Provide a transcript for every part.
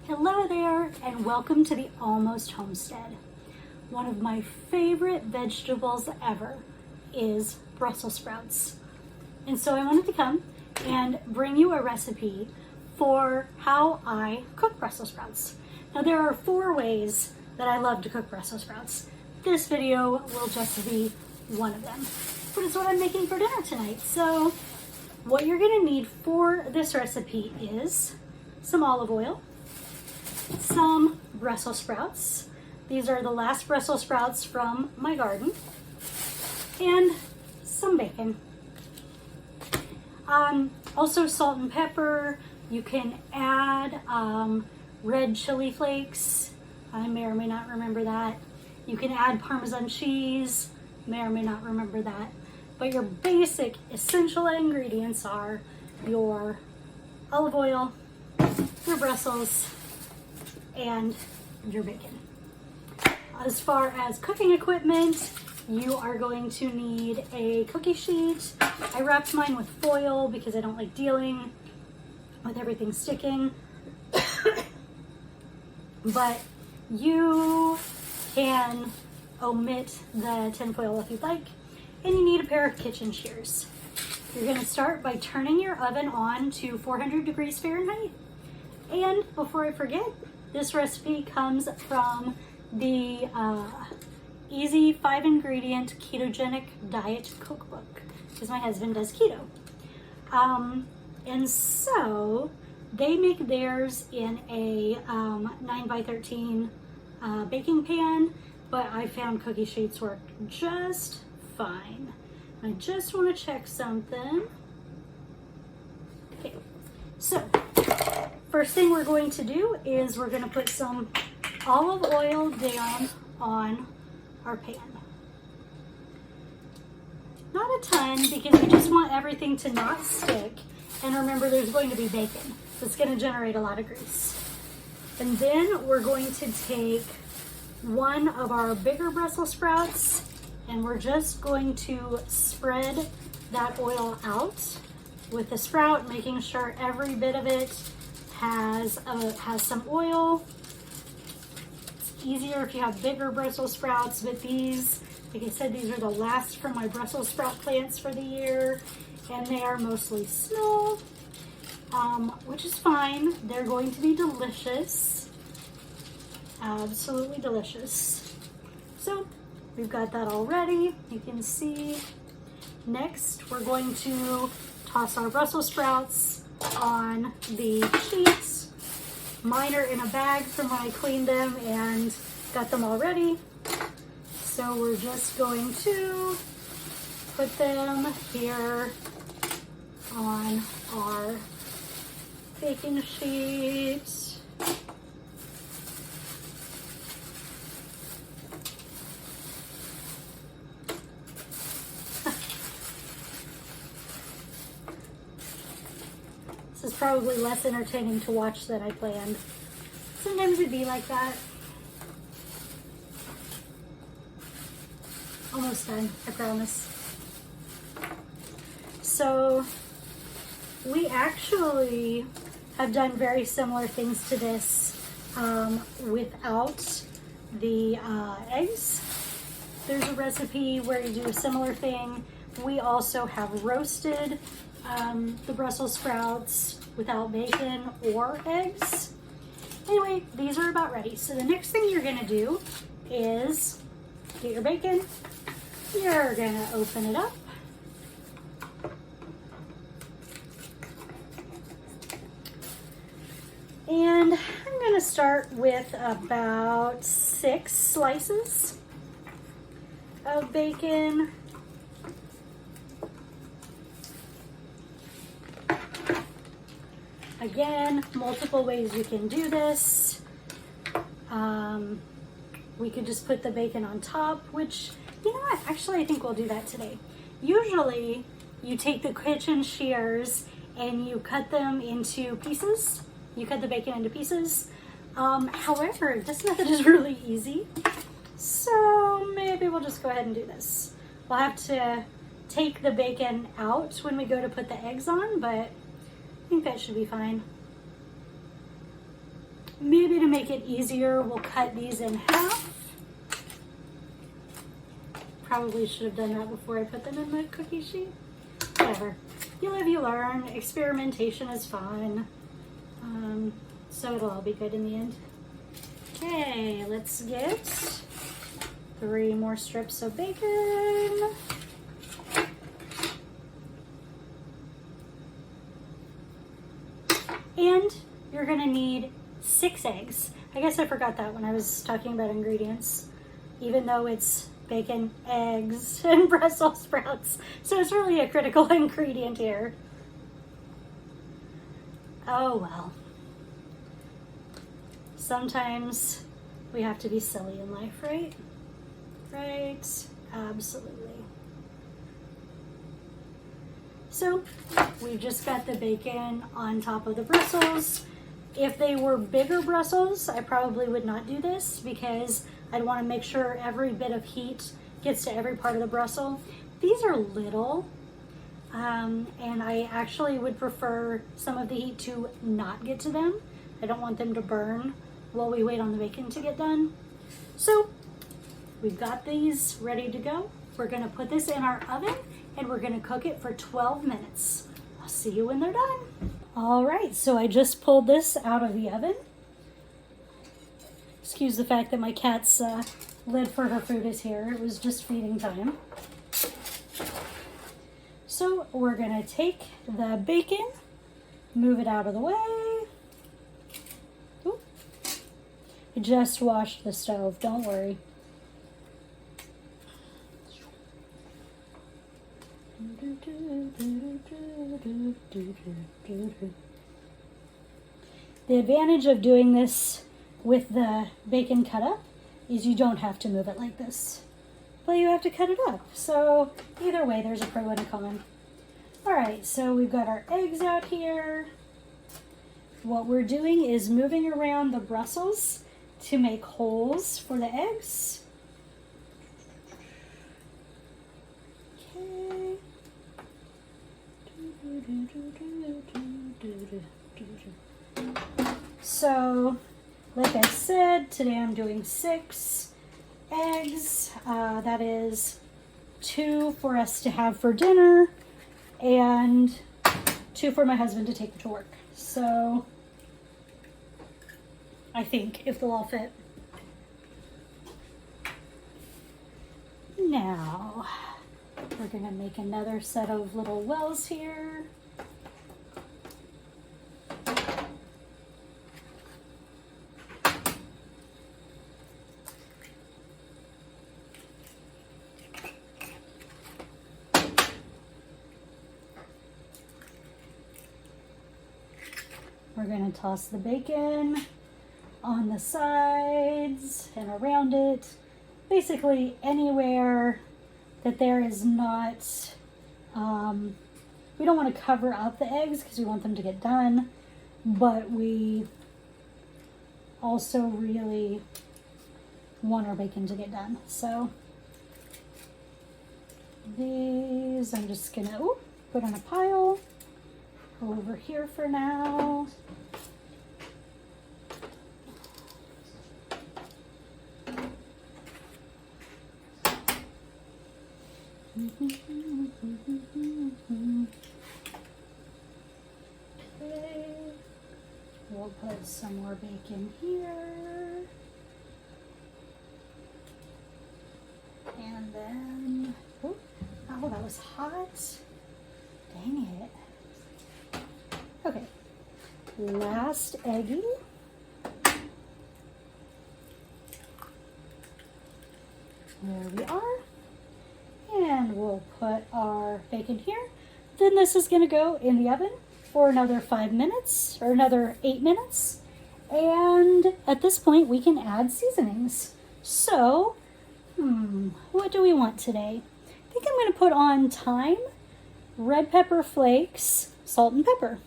Hello there, and welcome to the Almost Homestead. One of my favorite vegetables ever is Brussels sprouts. And so I wanted to come and bring you a recipe for how I cook Brussels sprouts. Now there are 4 ways that I love to cook Brussels sprouts. This video will just be one of them, but it's what I'm making for dinner tonight. So what you're gonna need for this recipe is some olive oil, some Brussels sprouts. These are the last Brussels sprouts from my garden, and some bacon. Also salt and pepper. You can add red chili flakes. I may or may not remember that. You can add Parmesan cheese. May or may not remember that. But your basic essential ingredients are your olive oil, your Brussels, and your bacon. As far as cooking equipment, you are going to need a cookie sheet. I wrapped mine with foil because I don't like dealing with everything sticking. But you can omit the tinfoil if you'd like. And you need a pair of kitchen shears. You're going to start by turning your oven on to 400 degrees Fahrenheit. And before I forget, this recipe comes from the Easy 5-ingredient ketogenic diet cookbook, because my husband does keto. And so they make theirs in a 9x13 baking pan, but I found cookie sheets work just fine. I just want to check something. Okay, so first thing we're going to do is we're going to put some olive oil down on our pan. Not a ton, because we just want everything to not stick. And remember, there's going to be bacon, so it's going to generate a lot of grease. And then we're going to take one of our bigger Brussels sprouts, and we're just going to spread that oil out with the sprout, making sure every bit of it has some oil. It's easier if you have bigger Brussels sprouts, but these, like I said, these are the last from my Brussels sprout plants for the year, and they are mostly small, which is fine. They're going to be delicious, absolutely delicious. So we've got that all ready. You can see. Next, we're going to toss our Brussels sprouts on the sheets. Mine are in a bag from when I cleaned them and got them all ready. So we're just going to put them here on our baking sheet. This is probably less entertaining to watch than I planned. Sometimes it'd be like that. Almost done, I promise. So we actually have done very similar things to this without the eggs. There's a recipe where you do a similar thing. We also have roasted the Brussels sprouts without bacon or eggs. Anyway, these are about ready. So the next thing you're gonna do is get your bacon. You're gonna open it up. And I'm gonna start with about 6 slices of bacon. Again, multiple ways you can do this. We could just put the bacon on top, which, you know what, actually I think we'll do that today. Usually you take the kitchen shears and you cut them into pieces. You cut the bacon into pieces. However, this method is really easy. So maybe we'll just go ahead and do this. We'll have to take the bacon out when we go to put the eggs on, but I think that should be fine. Maybe to make it easier, we'll cut these in half. Probably should have done that before I put them in my cookie sheet. Whatever. You live, you learn. Experimentation is fun. So it'll all be good in the end. Okay, let's get 3 more strips of bacon. And you're gonna need 6 eggs. I guess I forgot that when I was talking about ingredients, even though it's bacon, eggs, and Brussels sprouts. So it's really a critical ingredient here. Oh well. Sometimes we have to be silly in life, right? Right? Absolutely. So we've just got the bacon on top of the Brussels. If they were bigger Brussels, I probably would not do this because I'd want to make sure every bit of heat gets to every part of the Brussels. These are little, and I actually would prefer some of the heat to not get to them. I don't want them to burn while we wait on the bacon to get done. So we've got these ready to go. We're gonna put this in our oven and we're gonna cook it for 12 minutes. I'll see you when they're done. All right, so I just pulled this out of the oven. Excuse the fact that my cat's lid for her food is here. It was just feeding time. So we're gonna take the bacon, move it out of the way. Oop. I just washed the stove, don't worry. The advantage of doing this with the bacon cut up is you don't have to move it like this, but you have to cut it up. So either way, there's a pro and a con. All right, so we've got our eggs out here. What we're doing is moving around the Brussels to make holes for the eggs. Okay. So, like I said, today I'm doing 6 eggs. That is 2 for us to have for dinner and 2 for my husband to take to work. So, I think, if they'll all fit. Now, we're gonna make another set of little wells here. We're gonna toss the bacon on the sides and around it. Basically anywhere that there is not, we don't want to cover up the eggs because we want them to get done, but we also really want our bacon to get done. So these I'm just gonna put on a pile over here for now. Okay, we'll put some more bacon here. And then, oh, that was hot. Dang it. Okay, last eggie. There we are. And we'll put our bacon here. Then this is gonna go in the oven for another 5 minutes or another 8 minutes. And at this point we can add seasonings. So, what do we want today? I think I'm gonna put on thyme, red pepper flakes, salt and pepper.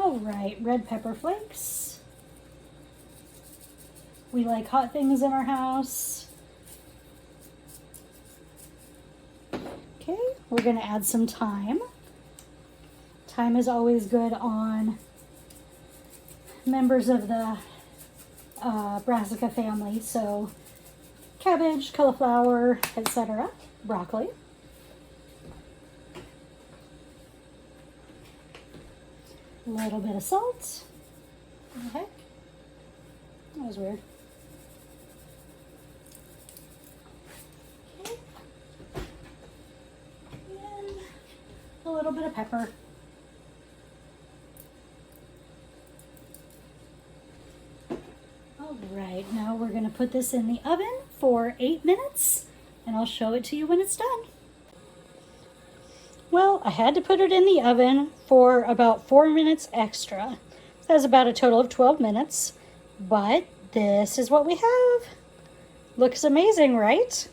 All right, red pepper flakes. We like hot things in our house. Okay, we're gonna add some thyme. Thyme is always good on members of the brassica family, so cabbage, cauliflower, etc., broccoli. A little bit of salt. What the heck? That was weird. Okay. And a little bit of pepper. All right, now we're going to put this in the oven for 8 minutes, and I'll show it to you when it's done. Well, I had to put it in the oven for about 4 minutes extra. That's about a total of 12 minutes, but this is what we have. Looks amazing, right?